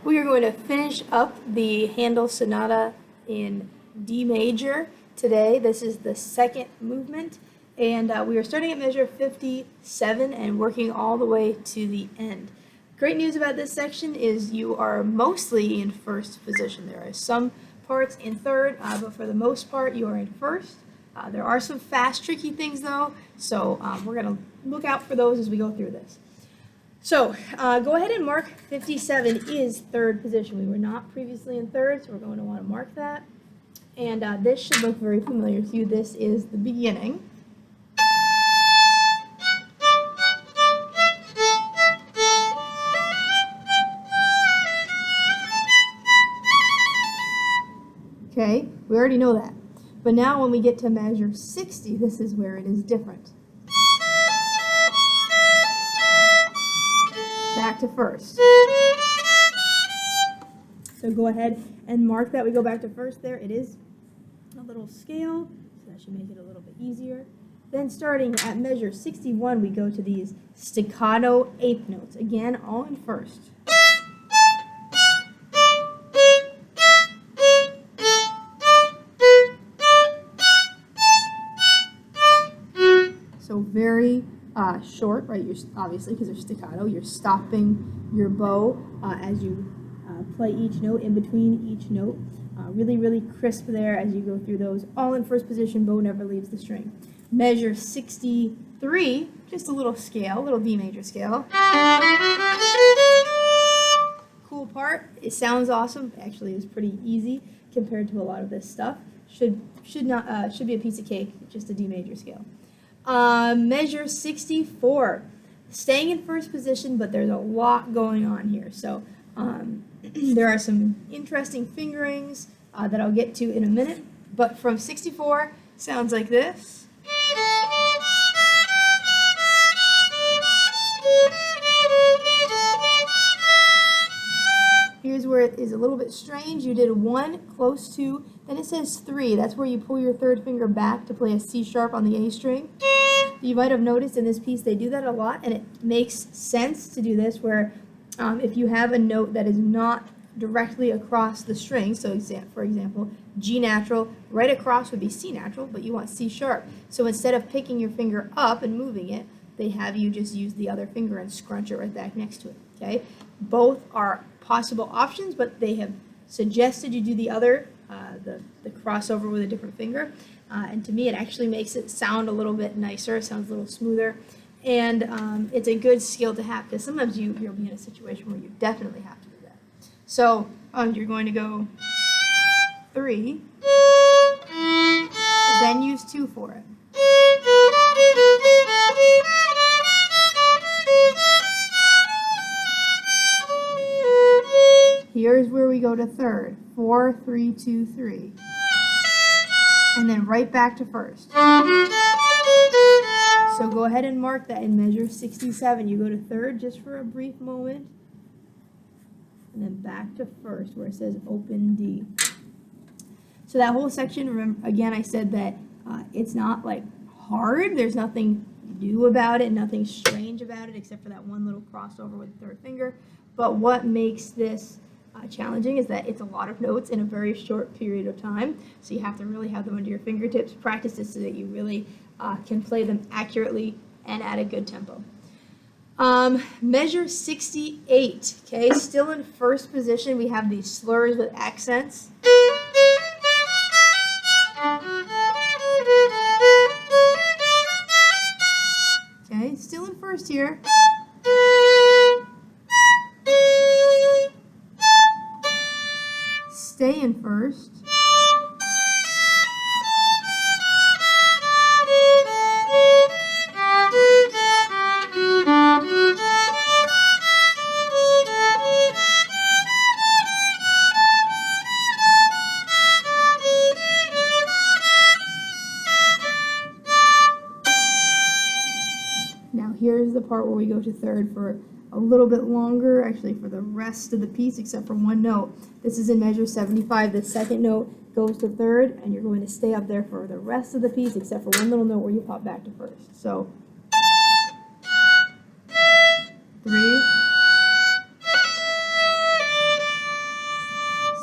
We are going to finish up the Handel Sonata in D major today. This is the second movement, and we are starting at measure 57 and working all the way to the end. Great news about this section is you are mostly in first position. There are some parts in third, but for the most part you are in first. There are some fast, tricky things though, so we're going to look out for those as we go through this. So go ahead and mark 57 is third position. We were not previously in third, so we're going to want to mark that. And this should look very familiar to you. This is the beginning. Okay, we already know that. But now when we get to measure 60, this is where it is different. Back to first. So go ahead and mark that. We go back to first there. It is a little scale, so that should make it a little bit easier. Then starting at measure 61, we go to these staccato eighth notes. Again, all in first. So very short, right? You're obviously, because they're staccato, you're stopping your bow as you play each note, in between each note. Really, really crisp there as you go through those. All in first position, bow never leaves the string. Measure 63, just a little scale, little D major scale. Cool part. It sounds awesome. Actually, it's pretty easy compared to a lot of this stuff. Should be a piece of cake, just a D major scale. Measure 64, staying in first position, but there's a lot going on here. So there are some interesting fingerings that I'll get to in a minute, but from 64, sounds like this. Here's where it is a little bit strange. You did 1 close to, then it says 3. That's where you pull your third finger back to play a C sharp on the A string. You might have noticed in this piece they do that a lot, and it makes sense to do this where if you have a note that is not directly across the string, so for example, G natural, right across would be C natural, but you want C sharp. So instead of picking your finger up and moving it, they have you just use the other finger and scrunch it right back next to it, okay? Both are possible options, but they have suggested you do the other, the crossover with a different finger. And to me, it actually makes it sound a little bit nicer, sounds a little smoother. And it's a good skill to have, because sometimes you'll be in a situation where you definitely have to do that. So you're going to go 3, then use 2 for it. Here's where we go to third. 4, 3, 2, 3. And then right back to first. So go ahead and mark that in measure 67. You go to third just for a brief moment. And then back to first where it says open D. So that whole section, remember, again, I said that it's not like hard. There's nothing new about it, nothing strange about it, except for that one little crossover with the third finger. But what makes this challenging is that it's a lot of notes in a very short period of time. So you have to really have them under your fingertips, practice this so that you really can play them accurately and at a good tempo. Measure 68, okay, still in first position. We have these slurs with accents. Okay, still in first here. Stay in first. Now here's the part where we go to third for a little bit longer, actually for the rest of the piece except for one note. This is in measure 75. The second note goes to third, and you're going to stay up there for the rest of the piece except for one little note where you pop back to first. So 3,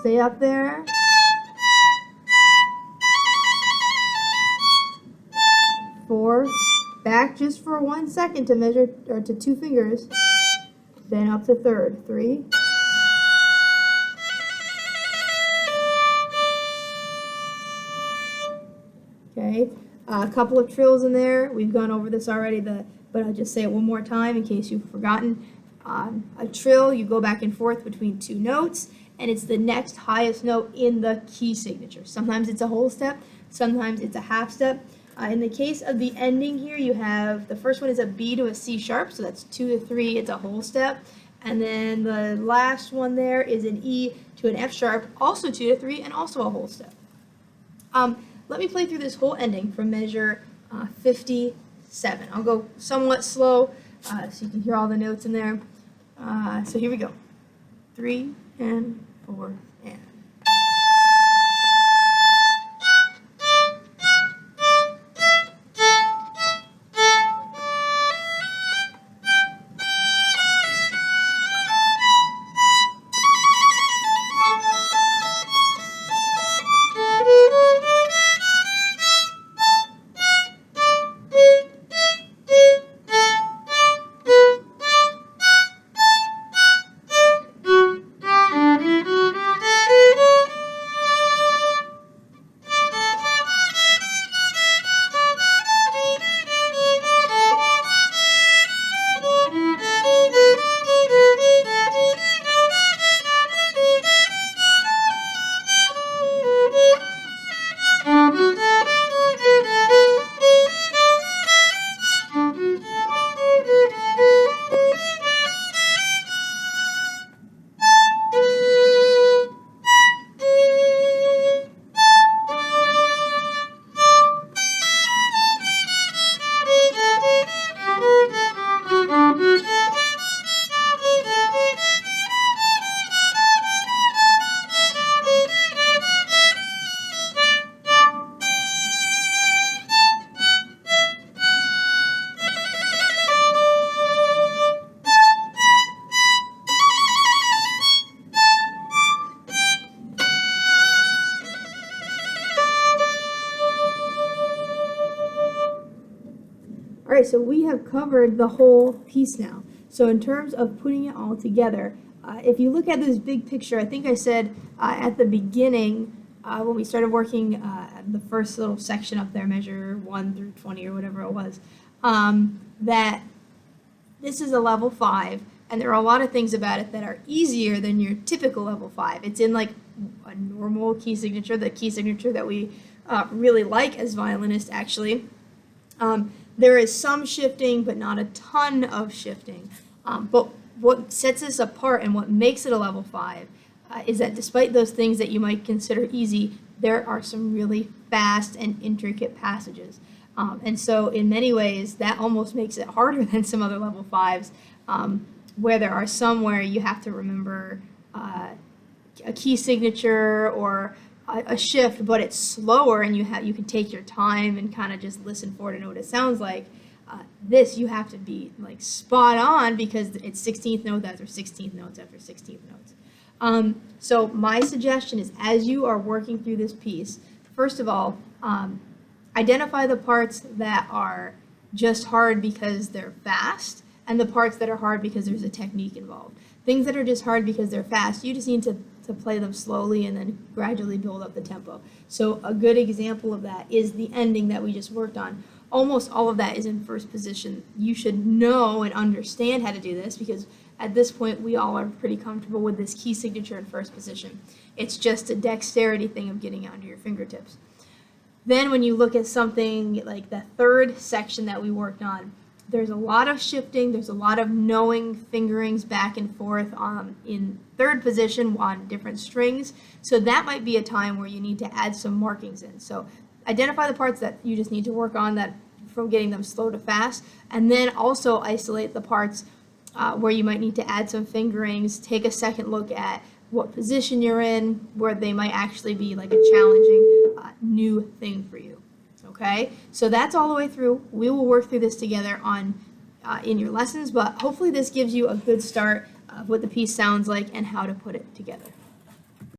stay up there. Fourth, back just for 1 second to measure, or to 2 fingers, then up to third. 3. Okay, a couple of trills in there. We've gone over this already, but I'll just say it one more time in case you've forgotten. A trill, you go back and forth between 2 notes, and it's the next highest note in the key signature. Sometimes it's a whole step, sometimes it's a half step. In the case of the ending here, you have, the first one is a B to a C sharp, so that's 2 to 3, it's a whole step. And then the last one there is an E to an F sharp, also 2 to 3, and also a whole step. Let me play through this whole ending from measure 57. I'll go somewhat slow so you can hear all the notes in there. So here we go. 3 and 4 and. Alright, so we have covered the whole piece now. So in terms of putting it all together, if you look at this big picture, I think I said at the beginning, when we started working the first little section up there, measure 1 through 20 or whatever it was, that this is a level 5, and there are a lot of things about it that are easier than your typical level 5. It's in like a normal key signature, the key signature that we really like as violinists actually. There is some shifting, but not a ton of shifting. But what sets this apart and what makes it a level 5 is that despite those things that you might consider easy, there are some really fast and intricate passages. And so in many ways, that almost makes it harder than some other level 5s, where there are some where you have to remember a key signature or a shift, but it's slower and you can take your time and kind of just listen for it and know what it sounds like. This you have to be like spot on because it's 16th note after 16th notes after 16th notes. So my suggestion is, as you are working through this piece, first of all, identify the parts that are just hard because they're fast and the parts that are hard because there's a technique involved. Things that are just hard because they're fast, you just need to play them slowly and then gradually build up the tempo. So a good example of that is the ending that we just worked on. Almost all of that is in first position. You should know and understand how to do this because at this point we all are pretty comfortable with this key signature in first position. It's just a dexterity thing of getting it under your fingertips. Then when you look at something like the third section that we worked on, there's a lot of shifting, there's a lot of knowing fingerings back and forth in third position on different strings. So that might be a time where you need to add some markings in. So identify the parts that you just need to work on that from getting them slow to fast, and then also isolate the parts where you might need to add some fingerings. Take a second look at what position you're in, where they might actually be like a challenging new thing for you. Okay, so that's all the way through. We will work through this together on in your lessons, but hopefully this gives you a good start of what the piece sounds like and how to put it together.